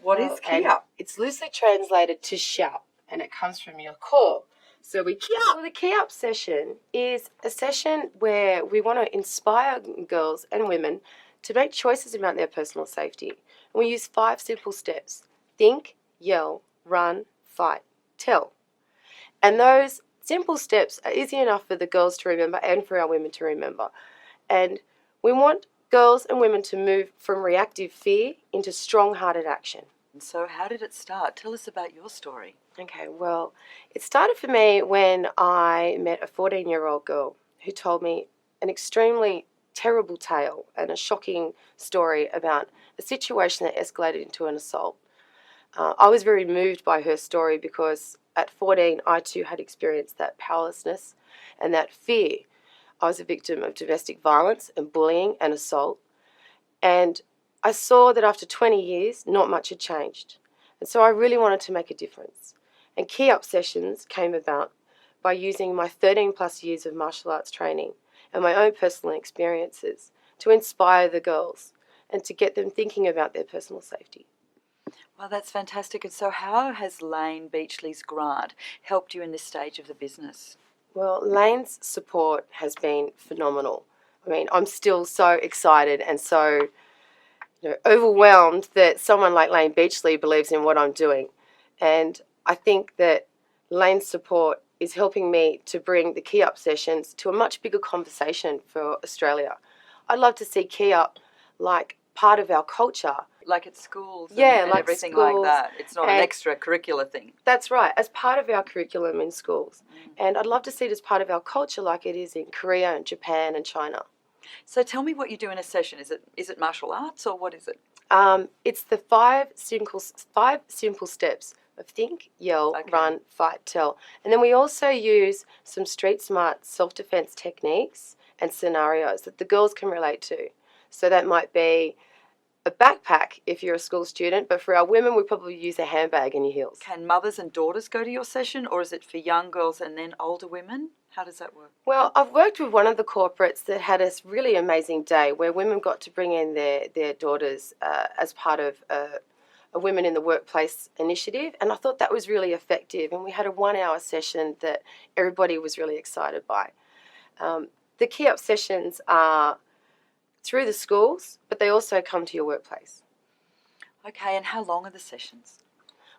What is KYUP? It's loosely translated to shout, and it comes from your core. So we KYUP. Well, the KYUP session is a session where we want to inspire girls and women to make choices about their personal safety. And we use 5 simple steps: think, yell, run, fight, tell. And those simple steps are easy enough for the girls to remember and for our women to remember. And we want girls and women to move from reactive fear into strong-hearted action. So how did it start? Tell us about your story. Okay, well, it started for me when I met a 14-year-old girl who told me an extremely terrible tale and a shocking story about a situation that escalated into an assault. I was very moved by her story because at 14 I too had experienced that powerlessness and that fear. I was a victim of domestic violence and bullying and assault, and I saw that after 20 years not much had changed, and so I really wanted to make a difference. And KYUP sessions came about by using my 13 plus years of martial arts training and my own personal experiences to inspire the girls and to get them thinking about their personal safety. Well, that's fantastic. And so how has Lane Beachley's grant helped you in this stage of the business? Well, Lane's support has been phenomenal. I mean, I'm still so excited and so overwhelmed that someone like Lane Beachley believes in what I'm doing. And I think that Lane's support is helping me to bring the KYUP sessions to a much bigger conversation for Australia. I'd love to see KYUP like part of our culture. Like at schools and like everything schools, like that. It's not an extracurricular thing. That's right, as part of our curriculum in schools. And I'd love to see it as part of our culture like it is in Korea and Japan and China. So tell me what you do in a session. Is it martial arts or what is it? It's the 5 simple steps of think, yell, run, fight, tell. And then we also use some street smart self-defense techniques and scenarios that the girls can relate to. So that might be a backpack if you're a school student, but for our women, we probably use a handbag in your heels. Can mothers and daughters go to your session, or is it for young girls and then older women? How does that work? Well, I've worked with one of the corporates that had a really amazing day where women got to bring in their daughters as part of a Women in the Workplace initiative, and I thought that was really effective, and we had a 1-hour session that everybody was really excited by. The KYUP sessions are through the schools, but they also come to your workplace. Okay, and how long are the sessions?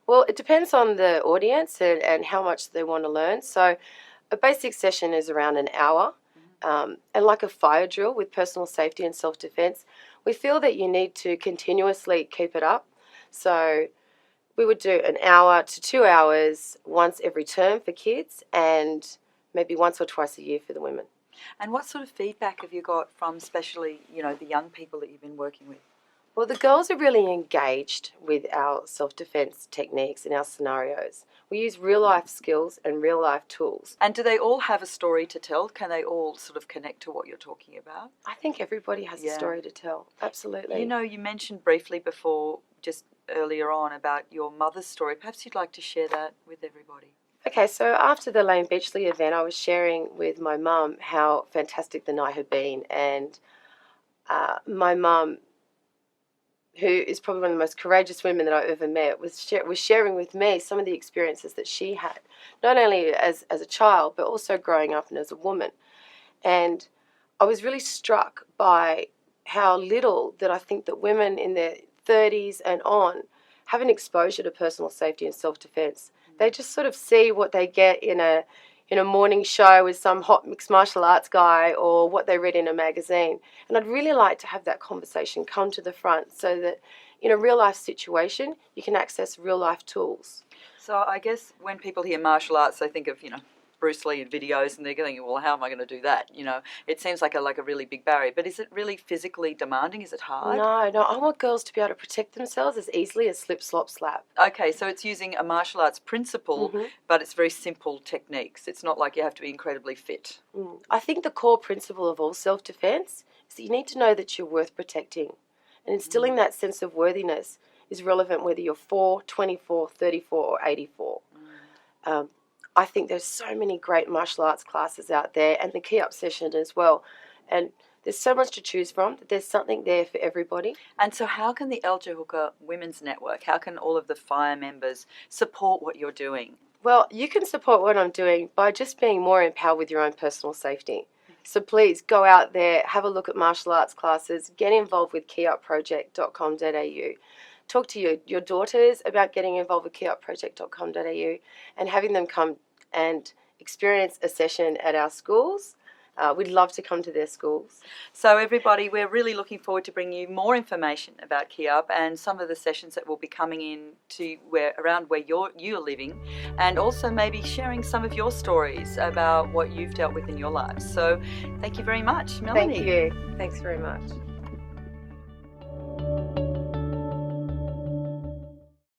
Well, it depends on the audience and how much they want to learn. So a basic session is around an hour, and like a fire drill with personal safety and self-defense, we feel that you need to continuously keep it up. So we would do an hour to 2 hours once every term for kids and maybe once or twice a year for the women. And what sort of feedback have you got from especially, the young people that you've been working with? Well, the girls are really engaged with our self-defense techniques and our scenarios. We use real-life skills and real-life tools. And do they all have a story to tell? Can they all sort of connect to what you're talking about? I think everybody has a story to tell, absolutely. You mentioned briefly before, just earlier on, about your mother's story. Perhaps you'd like to share that with everybody. Okay, so after the Lane Beachley event, I was sharing with my mum how fantastic the night had been, and my mum, who is probably one of the most courageous women that I've ever met, was sharing with me some of the experiences that she had, not only as a child, but also growing up and as a woman. And I was really struck by how little that I think that women in their 30s and on have an exposure to personal safety and self-defense. They just sort of see what they get in a morning show with some hot mixed martial arts guy or what they read in a magazine. And I'd really like to have that conversation come to the front so that in a real life situation you can access real life tools. So I guess when people hear martial arts, they think of, Bruce Lee in videos, and they're going, well, how am I going to do that? It seems like a really big barrier. But is it really physically demanding? Is it hard? No. I want girls to be able to protect themselves as easily as slip, slop, slap. Okay, so it's using a martial arts principle, but it's very simple techniques. It's not like you have to be incredibly fit. I think the core principle of all self-defense is that you need to know that you're worth protecting. And instilling that sense of worthiness is relevant whether you're 4, 24, 34 or 84. I think there's so many great martial arts classes out there, and the KYUP session as well. And there's so much to choose from that there's something there for everybody. And so how can the El Jahuka Women's Network, how can all of the fire members support what you're doing? Well, you can support what I'm doing by just being more empowered with your own personal safety. So please go out there, have a look at martial arts classes, get involved with KYUPproject.com.au. Talk to your daughters about getting involved with KYUPproject.com.au and having them come and experience a session at our schools. We'd love to come to their schools. So everybody, we're really looking forward to bringing you more information about KYUP and some of the sessions that will be coming in to around where you're living, and also maybe sharing some of your stories about what you've dealt with in your lives. So thank you very much, Melanie. Thank you. Thanks very much.